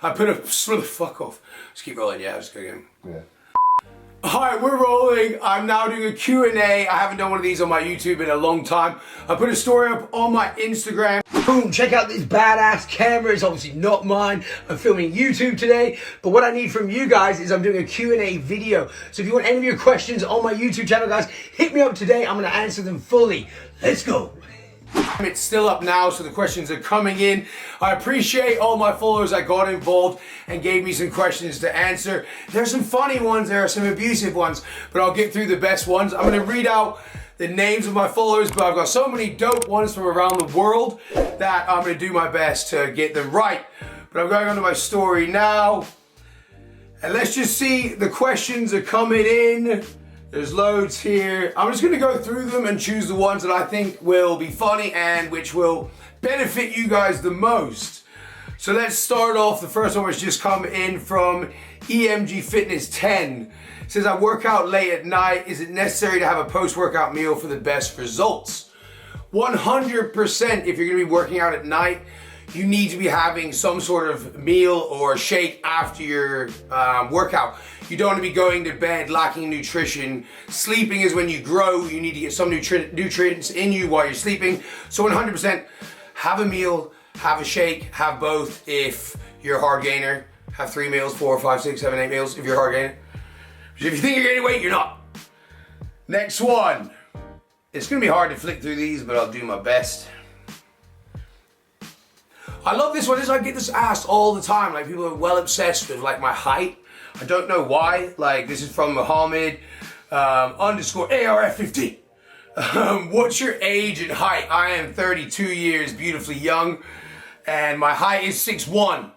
I put a, fuck off. Just keep rolling, yeah, just go again. Yeah. Alright, we're rolling. I'm now doing a Q&A. I haven't done one of these on my YouTube in a long time. I put a story up on my Instagram. Boom, check out this badass camera. It's obviously not mine. I'm filming YouTube today. But what I need from you guys is I'm doing a Q&A video. So if you want any of your questions on my YouTube channel, guys, hit me up today. I'm going to answer them fully. Let's go. It's still up now, so the questions are coming in. I appreciate all my followers that got involved and gave me some questions to answer. There's some funny ones, there are some abusive ones, but I'll get through the best ones. I'm going to read out the names of my followers, but I've got so many dope ones from around the world that I'm going to do my best to get them right. But I'm going on to my story now. And let's just see, the questions are coming in. There's loads here. I'm just gonna go through them and choose the ones that I think will be funny and which will benefit you guys the most. So let's start off. The first one was just come in from EMG Fitness 10. It says, I work out late at night. Is it necessary to have a post-workout meal for the best results? 100% if you're gonna be working out at night, you need to be having some sort of meal or shake after your workout. You don't want to be going to bed lacking nutrition. Sleeping is when you grow. You need to get some nutrients in you while you're sleeping. So 100% have a meal, have a shake, have both if you're a hard gainer. Have 3 meals, 4, 5, 6, 7, 8 meals if you're a hard gainer. If you think you're gaining weight, you're not. Next one. It's going to be hard to flick through these, but I'll do my best. I love this one. I get this asked all the time. Like, people are well obsessed with like my height. I don't know why. Like, this is from Muhammad _ ARF50. What's your age and height? I am 32 years, beautifully young, and my height is 6'1".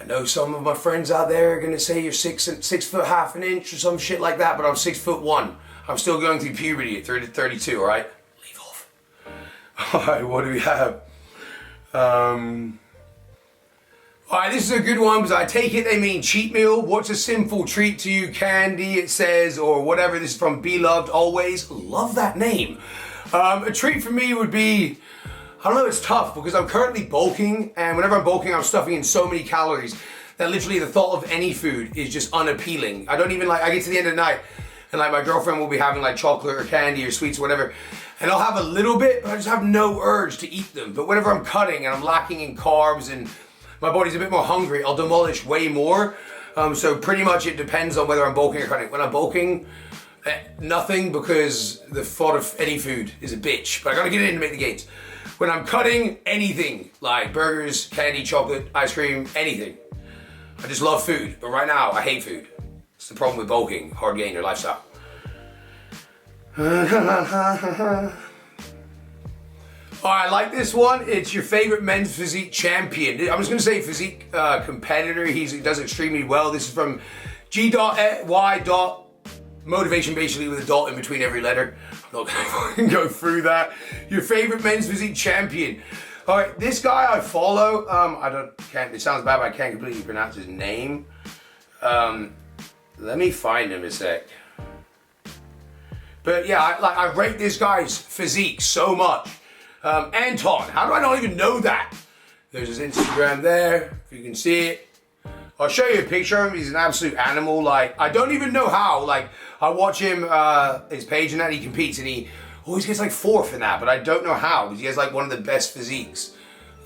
I know some of my friends out there are gonna say you're 6 foot half an inch or some shit like that, but I'm 6'1". I'm still going through puberty at 32. All right, leave off. All right, what do we have? Alright, this is a good one because I take it they mean cheat meal. What's a sinful treat to you? Candy, it says, or whatever. This is from Beloved Always. Love that name. A treat for me would be, I don't know, it's tough because I'm currently bulking, and whenever I'm bulking, I'm stuffing in so many calories that literally the thought of any food is just unappealing. I don't even like, I get to the end of the night and like my girlfriend will be having like chocolate or candy or sweets or whatever, and I'll have a little bit, but I just have no urge to eat them. But whenever I'm cutting and I'm lacking in carbs and my body's a bit more hungry, I'll demolish way more. So pretty much it depends on whether I'm bulking or cutting. When I'm bulking, nothing, because the thought of any food is a bitch, but I gotta get it in to make the gains. When I'm cutting, anything, like burgers, candy, chocolate, ice cream, anything. I just love food, but right now I hate food. It's the problem with bulking, hard gainer lifestyle. I like this one. It's your favorite men's physique champion. I'm just gonna say physique competitor. He does extremely well. This is from G.Y. Motivation, basically with a dot in between every letter. I'm not gonna go through that. Your favorite men's physique champion. All right, this guy I follow. It sounds bad, but I can't completely pronounce his name. Let me find him a sec. But yeah, I rate this guy's physique so much. Anton, how do I not even know that? There's his Instagram there, if you can see it. I'll show you a picture of him. He's an absolute animal. Like, I don't even know how. Like, I watch him, his page and that, he competes and he always gets like 4th in that, but I don't know how, because he has like one of the best physiques.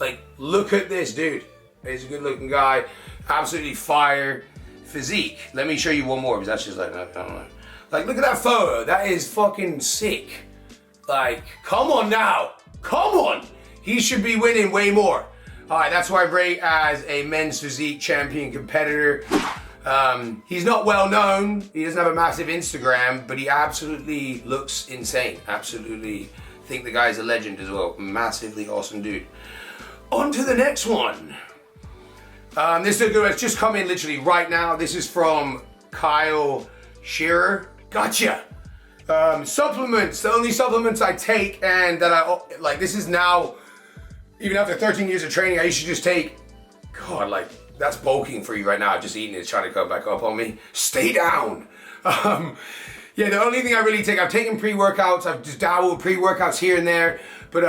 Like, look at this dude. He's a good looking guy. Absolutely fire physique. Let me show you one more, because that's just like, I don't know. Like, look at that photo. That is fucking sick. Like, come on now. Come on! He should be winning way more. Alright, that's who I rate as a men's physique champion competitor. He's not well known. He doesn't have a massive Instagram, but he absolutely looks insane. Absolutely think the guy's a legend as well. Massively awesome dude. On to the next one. This is a good one. It's just come in literally right now. This is from Kyle Shearer. Gotcha! Supplements, the only supplements I take and that I, like, this is now, even after 13 years of training, I used to just take, God, like, that's bulking for you right now. Just eating is trying to come back up on me. Stay down. Yeah, the only thing I really take, I've taken pre-workouts, I've just dabbled with pre-workouts here and there, but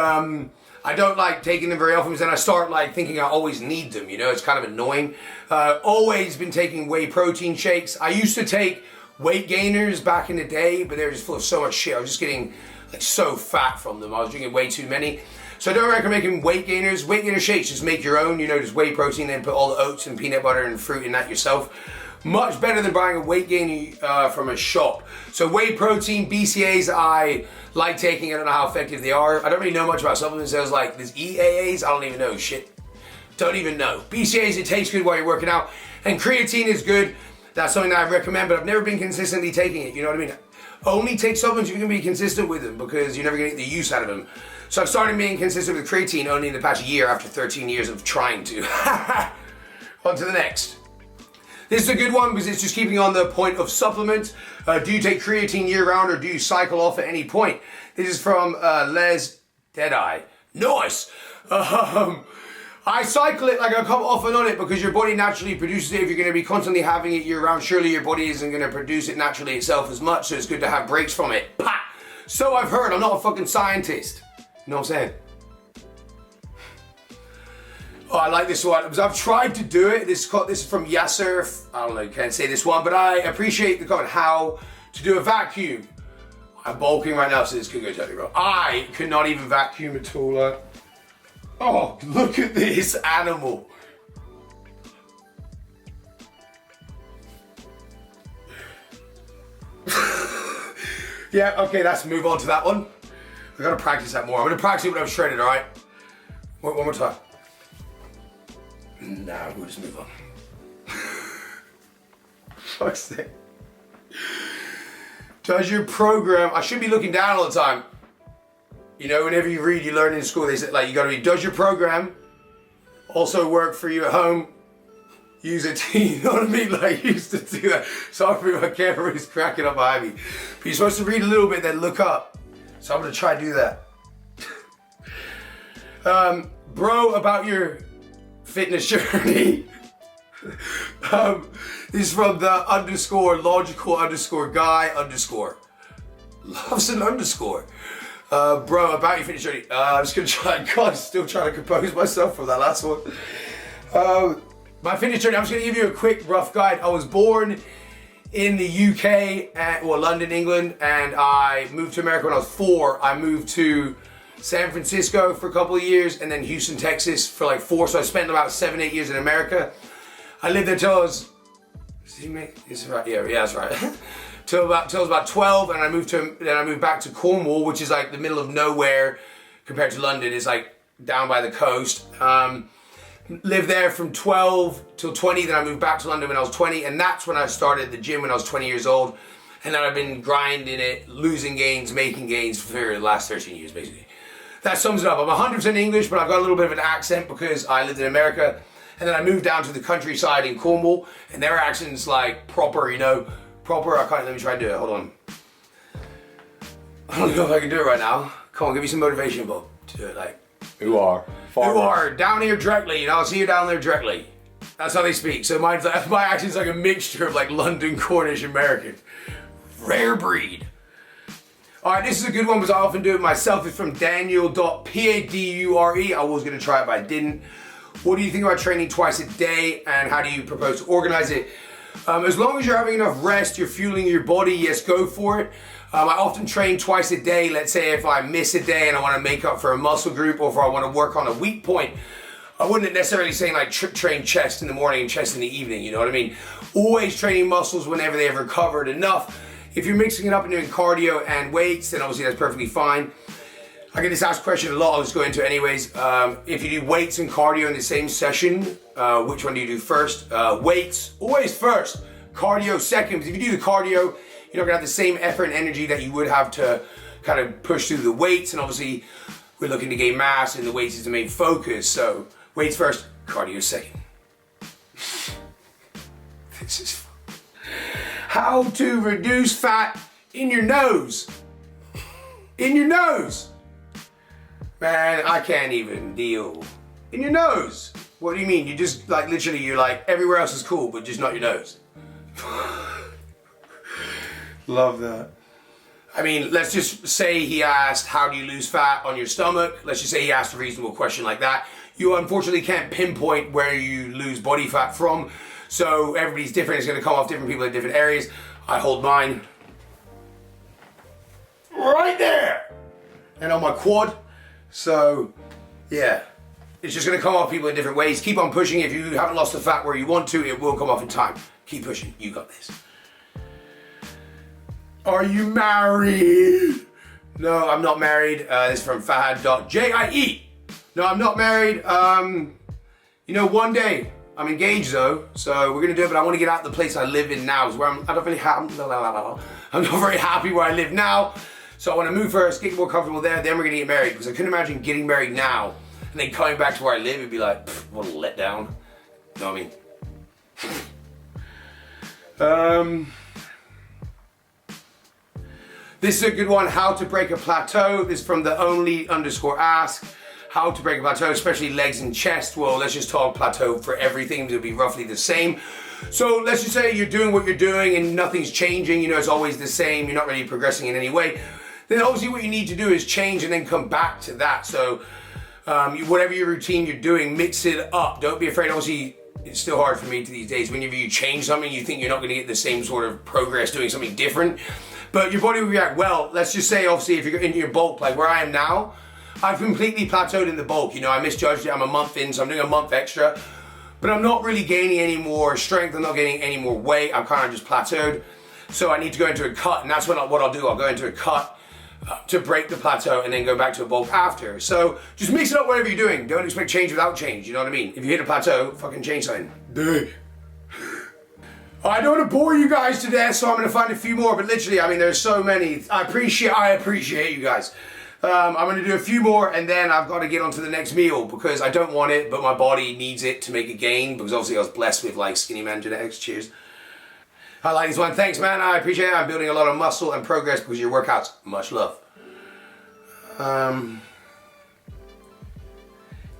I don't like taking them very often because then I start like thinking I always need them, you know, it's kind of annoying. Always been taking whey protein shakes. I used to take weight gainers back in the day, but they were just full of so much shit. I was just getting like so fat from them. I was drinking way too many. So I don't recommend making weight gainers. Weight gainer shakes, just make your own, you know, just whey protein, then put all the oats and peanut butter and fruit in that yourself. Much better than buying a weight gainer from a shop. So whey protein, BCAAs, I like taking. I don't know how effective they are. I don't really know much about supplements. There's like, there's EAAs, I don't even know shit. Don't even know. BCAAs, it tastes good while you're working out. And creatine is good. That's something that I recommend, but I've never been consistently taking it, you know what I mean? Only take supplements if you can be consistent with them because you're never gonna get the use out of them. So I've started being consistent with creatine only in the past year after 13 years of trying to. On to the next. This is a good one because it's just keeping on the point of supplements. Do you take creatine year round or do you cycle off at any point? This is from Les Deadeye. Nice. I cycle it, like I come off and on it because your body naturally produces it. If you're going to be constantly having it year round, surely your body isn't going to produce it naturally itself as much, so it's good to have breaks from it. Pah! So I've heard, I'm not a fucking scientist. You know what I'm saying? Oh, I like this one because I've tried to do it. This is from Yasser. I don't know, can't say this one, but I appreciate the comment. How to do a vacuum. I'm bulking right now, so this could go totally wrong. I could not even vacuum at all. Oh, look at this animal. Yeah, okay, let's move on to that one. I gotta practice that more. I'm gonna practice it when I'm shredded, all right? One more time. Nah, we'll just move on. Fuck's sake. Does your program, I should be looking down all the time. You know, whenever you read, you learn in school, they say, like, you gotta read, does your program also work for you at home? Use it, you know what I mean? Like, I used to do that. Sorry, my camera is cracking up behind me. But you're supposed to read a little bit, then look up. So I'm gonna try to do that. Bro, about your fitness journey. This is from the _logical_guy_. Loves an underscore. Bro, about your fitness journey. I'm just gonna try, God, still trying to compose myself from that last one. My fitness journey, I'm just gonna give you a quick rough guide. I was born in the UK, London, England, and I moved to America when I was 4. I moved to San Francisco for a couple of years, and then Houston, Texas for like 4. So I spent about 7-8 years in America. I lived there till I was, is right? Yeah, that's right. till I was about 12, and then I moved back to Cornwall, which is like the middle of nowhere compared to London. It's like down by the coast. Lived there from 12 till 20, then I moved back to London when I was 20, and that's when I started the gym when I was 20 years old. And then I've been grinding it, losing gains, making gains for the last 13 years, basically. That sums it up. I'm 100% English, but I've got a little bit of an accent because I lived in America. And then I moved down to the countryside in Cornwall, and their accent's like proper, you know, proper. Let me try to do it, hold on. I don't know if I can do it right now. Come on, give me some motivation, Bob, to do it like. Who are? Farmers. Who are down here directly, you know, I'll see you down there directly. That's how they speak. So my accent's like a mixture of like London, Cornish, American. Rare breed. All right, this is a good one because I often do it myself. It's from Daniel.Padure. I was gonna try it, but I didn't. What do you think about training twice a day and how do you propose to organize it? As long as you're having enough rest, you're fueling your body, yes, go for it. I often train twice a day. Let's say if I miss a day and I want to make up for a muscle group or if I want to work on a weak point, I wouldn't necessarily say like train chest in the morning and chest in the evening, you know what I mean? Always training muscles whenever they've recovered enough. If you're mixing it up and doing cardio and weights, then obviously that's perfectly fine. I get this asked question a lot, I'll just go into it anyways. If you do weights and cardio in the same session, which one do you do first? Weights, always first. Cardio second, because if you do the cardio, you're not gonna have the same effort and energy that you would have to kind of push through the weights, and obviously we're looking to gain mass and the weights is the main focus, so weights first, cardio second. This is fun. How to reduce fat in your nose. In your nose. Man, I can't even deal. In your nose. What do you mean? You just like literally you're like everywhere else is cool, but just not your nose. Love that. I mean, let's just say he asked, how do you lose fat on your stomach? Let's just say he asked a reasonable question like that. You unfortunately can't pinpoint where you lose body fat from. So everybody's different. It's going to come off different people in different areas. I hold mine right there and on my quad. So yeah, it's just going to come off people in different ways. Keep on pushing. If you haven't lost the fat where you want to, it will come off in time. Keep pushing. You got this. Are you married? No, I'm not married. This is from Fahad.jie. No, I'm not married. You know, one day, I'm engaged though, so we're gonna do it, but I wanna get out of the place I live in now, is where I'm not very happy where I live now. So I wanna move first, get more comfortable there, then we're gonna get married, because I couldn't imagine getting married now, and then coming back to where I live, it'd be like, what a letdown. You know what I mean? This is a good one, how to break a plateau. This is from the only_ask. How to break a plateau, especially legs and chest. Well, let's just talk plateau for everything. It'll be roughly the same. So let's just say you're doing what you're doing and nothing's changing. You know, it's always the same. You're not really progressing in any way. Then obviously what you need to do is change and then come back to that. So whatever your routine you're doing, mix it up. Don't be afraid. Obviously, it's still hard for me these days. Whenever you change something, you think you're not going to get the same sort of progress doing something different. But your body will react well. Let's just say, obviously, if you're into your bulk, like where I am now, I've completely plateaued in the bulk. You know, I misjudged it. I'm a month in, so I'm doing a month extra. But I'm not really gaining any more strength. I'm not gaining any more weight. I'm kind of just plateaued. So I need to go into a cut, and that's what I'll do. I'll go into a cut to break the plateau and then go back to a bulk after. So just mix it up whatever you're doing. Don't expect change without change. You know what I mean? If you hit a plateau, fucking change something. Dude. I don't want to bore you guys to death, so I'm going to find a few more. But literally, I mean, there's so many. I appreciate you guys. I'm going to do a few more, and then I've got to get onto the next meal because I don't want it, but my body needs it to make a gain, because obviously I was blessed with like skinny man genetics. Cheers. I like this one. Thanks, man. I appreciate it. I'm building a lot of muscle and progress because of your workouts. Much love.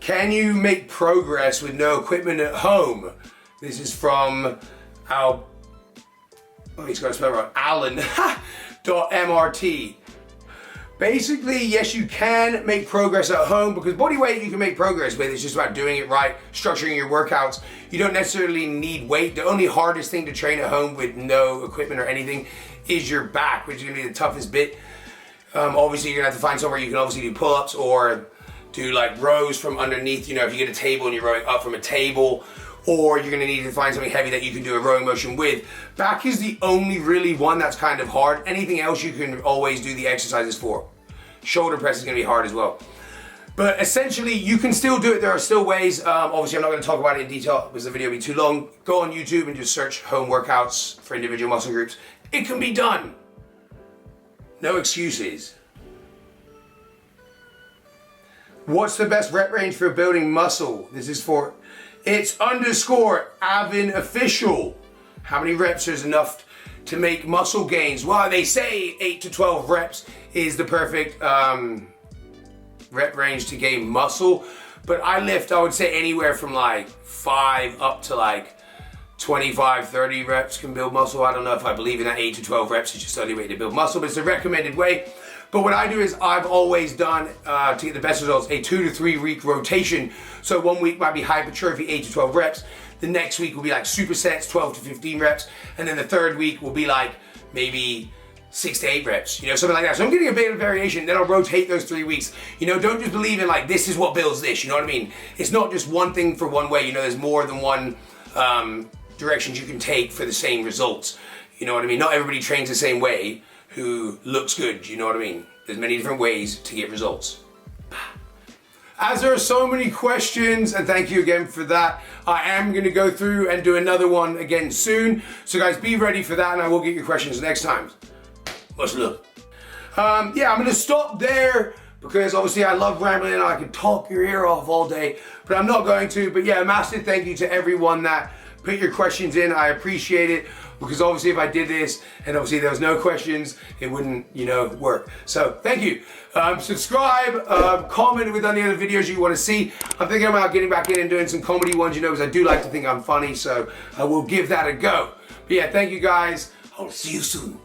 Can you make progress with no equipment at home? This is from he's got to spell it right. Alan.mrt. Basically, yes, you can make progress at home, because body weight you can make progress with. It's just about doing it right, structuring your workouts. You don't necessarily need weight. The only hardest thing to train at home with no equipment or anything is your back, which is going to be the toughest bit. Obviously, you're going to have to find somewhere you can obviously do pull-ups or do like rows from underneath. You know, if you get a table and you're rowing up from a table, or you're going to need to find something heavy that you can do a rowing motion with. Back is the only really one that's kind of hard. Anything else you can always do the exercises for. Shoulder press is going to be hard as well. But essentially, you can still do it. There are still ways. Obviously, I'm not going to talk about it in detail because the video will be too long. Go on YouTube and just search home workouts for individual muscle groups. It can be done. No excuses. What's the best rep range for building muscle? This is for... It's _Avin official. How many reps is enough to make muscle gains? Well, they say 8 to 12 reps is the perfect rep range to gain muscle. But I lift, I would say anywhere from like 5 up to like 25, 30 reps can build muscle. I don't know if I believe in that 8 to 12 reps is just the only way to build muscle, but it's a recommended way. But what I do is I've always done, to get the best results, a 2 to 3 week rotation. So 1 week might be hypertrophy, 8 to 12 reps. The next week will be like supersets, 12 to 15 reps. And then the third week will be like maybe 6 to 8 reps, you know, something like that. So I'm getting a bit of variation, then I'll rotate those 3 weeks. You know, don't just believe in like, this is what builds this, you know what I mean? It's not just one thing for one way, you know, there's more than one directions you can take for the same results. You know what I mean? Not everybody trains the same way who looks good, you know what I mean? There's many different ways to get results. As there are so many questions, and thank you again for that, I am going to go through and do another one again soon. So guys, be ready for that, and I will get your questions next time. Much love. Yeah, I'm going to stop there because obviously I love rambling and I could talk your ear off all day, but I'm not going to. But yeah, a massive thank you to everyone that put your questions in. I appreciate it, because obviously if I did this and obviously there was no questions, it wouldn't, you know, work. So thank you. Subscribe, comment with any other videos you want to see. I'm thinking about getting back in and doing some comedy ones, you know, because I do like to think I'm funny, so I will give that a go. But yeah, thank you guys. I'll see you soon.